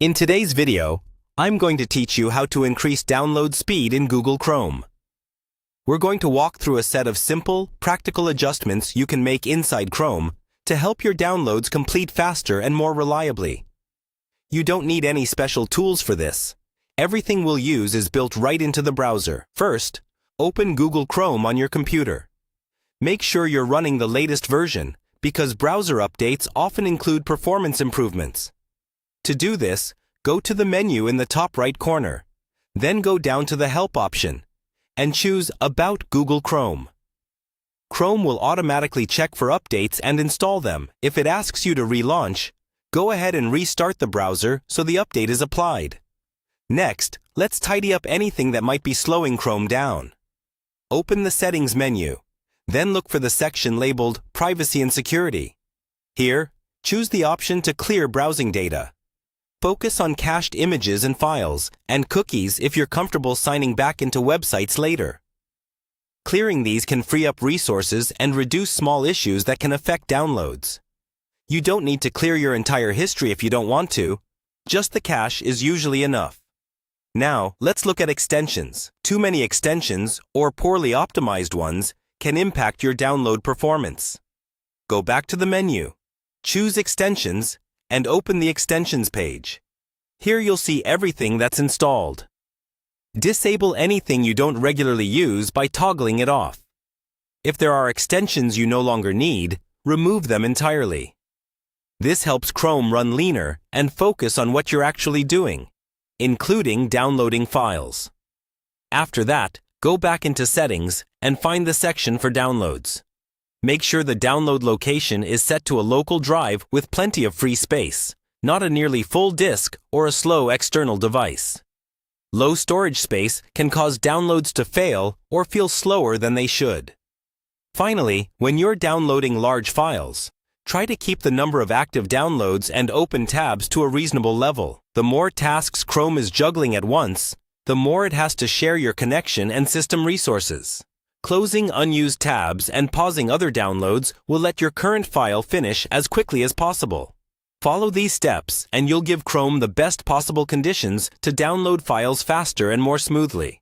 In today's video, I'm going to teach you how to increase download speed in Google Chrome. We're going to walk through a set of simple, practical adjustments you can make inside Chrome to help your downloads complete faster and more reliably. You don't need any special tools for this. Everything we'll use is built right into the browser. First, open Google Chrome on your computer. Make sure you're running the latest version, because browser updates often include performance improvements. To do this, go to the menu in the top right corner. Then go down to the Help option and choose About Google Chrome. Chrome will automatically check for updates and install them. If it asks you to relaunch, go ahead and restart the browser so the update is applied. Next, let's tidy up anything that might be slowing Chrome down. Open the Settings menu. Then look for the section labeled Privacy and Security. Here, choose the option to clear browsing data. Focus on cached images and files, and cookies if you're comfortable signing back into websites later. Clearing these can free up resources and reduce small issues that can affect downloads. You don't need to clear your entire history if you don't want to. Just the cache is usually enough. Now, let's look at extensions. Too many extensions, or poorly optimized ones, can impact your download performance. Go back to the menu, choose Extensions, and open the Extensions page. Here you'll see everything that's installed. Disable anything you don't regularly use by toggling it off. If there are extensions you no longer need, remove them entirely. This helps Chrome run leaner and focus on what you're actually doing, including downloading files. After that, go back into Settings and find the section for downloads. Make sure the download location is set to a local drive with plenty of free space, not a nearly full disk or a slow external device. Low storage space can cause downloads to fail or feel slower than they should. Finally, when you're downloading large files, try to keep the number of active downloads and open tabs to a reasonable level. The more tasks Chrome is juggling at once, the more it has to share your connection and system resources. Closing unused tabs and pausing other downloads will let your current file finish as quickly as possible. Follow these steps and you'll give Chrome the best possible conditions to download files faster and more smoothly.